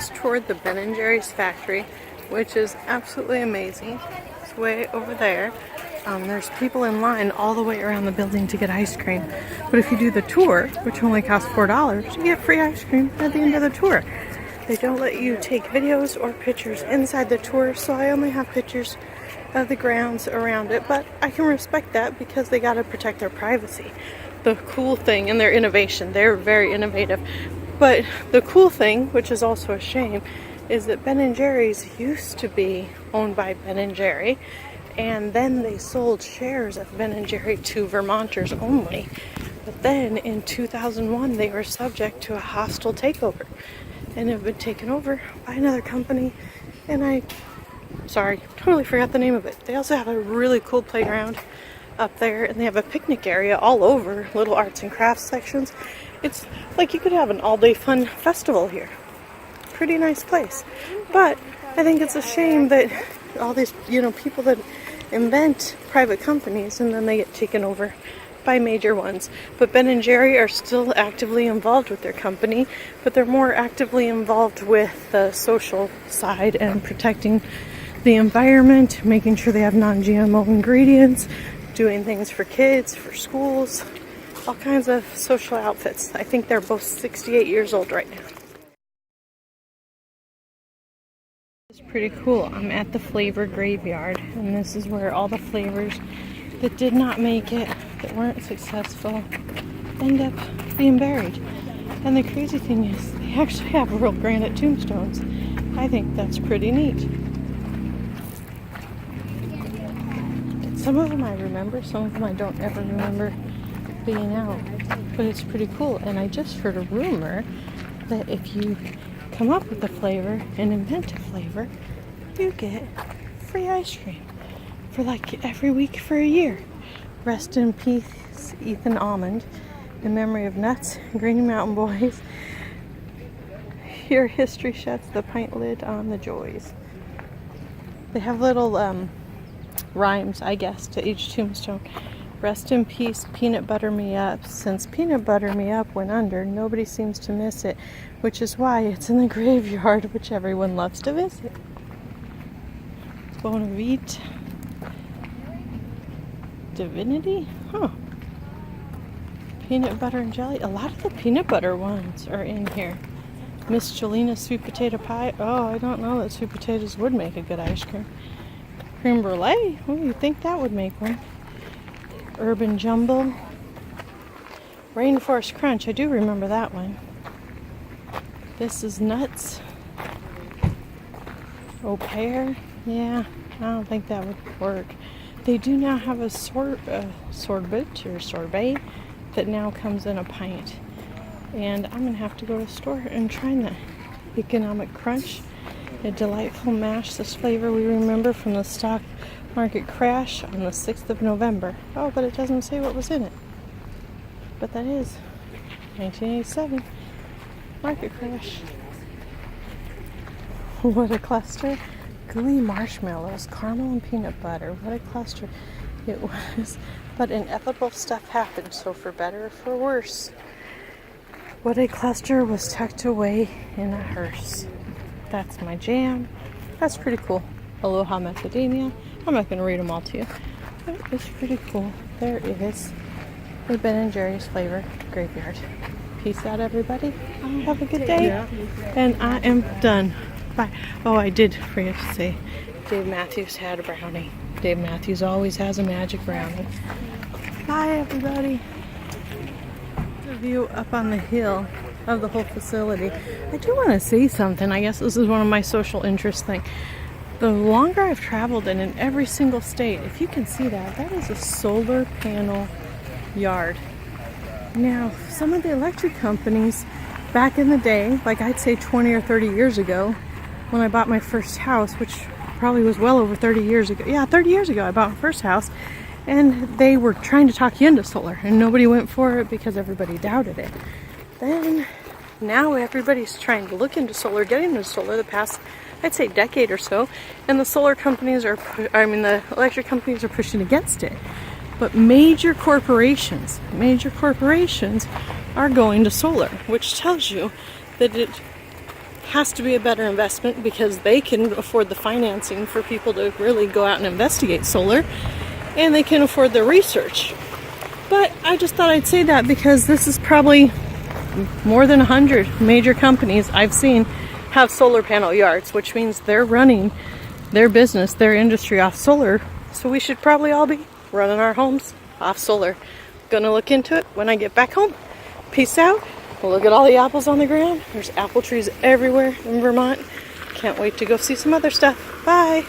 just toured the Ben&Jerrys factory, which is absolutely amazing. It's way over there. There's people in line all the way around the building to get ice cream. But if you do the tour, which only costs $4, you get free ice cream at the end of the tour. They don't let you take videos or pictures inside the tour, so I only have pictures of the grounds around it. But I can respect that because they gotta protect their privacy. The cool thing, and their innovation, they're very innovative. But the cool thing, which is also a shame, is that Ben&Jerrys used to be owned by Ben&Jerry, and then they sold shares of Ben&Jerry to Vermonters only. But then in 2001, they were subject to a hostile takeover and have been taken over by another company. And totally forgot the name of it. They also have a really cool playground up there, and they have a picnic area all over, little arts and crafts sections. It's like you could have an all-day fun festival here. Pretty nice place. But I think it's a shame that all these, people that invent private companies and then they get taken over by major ones. But Ben&Jerry are still actively involved with their company, but they're more actively involved with the social side and protecting the environment, making sure they have non-GMO ingredients, doing things for kids, for schools, all kinds of social outfits. I think they're both 68 years old right now. It's pretty cool. I'm at the flavor graveyard, and this is where all the flavors that did not make it, that weren't successful, end up being buried. And the crazy thing is, they actually have real granite tombstones. I think that's pretty neat. Some of them I remember, some of them I don't ever remember being out, but it's pretty cool. And I just heard a rumor that if you come up with a flavor and invent a flavor, you get free ice cream for like every week for a year. Rest in peace, Ethan Almond, in memory of Nuts, Green Mountain Boys. Your history shuts the pint lid on the joys. They have little rhymes, I guess, to each tombstone. Rest in peace, Peanut Butter Me Up. Since Peanut Butter Me Up went under, nobody seems to miss it, which is why it's in the graveyard, which everyone loves to visit. Bon Vite. Divinity? Huh. Peanut butter and jelly. A lot of the peanut butter ones are in here. Miss Jolina's sweet potato pie. Oh, I don't know that sweet potatoes would make a good ice cream. Creme brulee? Oh, you'd think that would make one. Urban Jumble. Rainforest Crunch. I do remember that one. This is Nuts. Au Pair. Yeah, I don't think that would work. They do now have a sorbet that now comes in a pint. And I'm going to have to go to the store and try that. Economic Crunch. A delightful mash. This flavor we remember from the stock market crash on the 6th of November. Oh, but it doesn't say what was in it. But that is 1987 market crash. What a cluster. Gooey marshmallows, caramel and peanut butter. What a cluster it was. But inevitable stuff happened, so for better or for worse, what a cluster was tucked away in a hearse. That's my jam. That's pretty cool. Aloha Macadamia. I'm not going to read them all to you, but it's pretty cool. There is the Ben&Jerry's flavor graveyard. Peace out, everybody. Have a good day. And I am done. Bye. Oh, I did forget to say, Dave Matthews had a brownie. Dave Matthews always has a magic brownie. Bye, everybody. The view up on the hill of the whole facility. I do want to say something. I guess this is one of my social interest things. The longer I've traveled, and in every single state, if you can see that, that is a solar panel yard. Now, some of the electric companies back in the day, like I'd say 20 or 30 years ago, when I bought my first house, which probably was well over 30 years ago. Yeah, 30 years ago I bought my first house, and they were trying to talk you into solar, and nobody went for it because everybody doubted it. Then, now everybody's trying to look into solar, get into solar the past, I'd say, decade or so, and the solar companies are, the electric companies are pushing against it. But major corporations are going to solar, which tells you that it has to be a better investment because they can afford the financing for people to really go out and investigate solar, and they can afford the research. But I just thought I'd say that because this is probably more than 100 major companies I've seen have solar panel yards, which means they're running their business, their industry off solar. So we should probably all be running our homes off solar. Gonna look into it when I get back home. Peace out. Look at all the apples on the ground. There's apple trees everywhere in Vermont. Can't wait to go see some other stuff. Bye.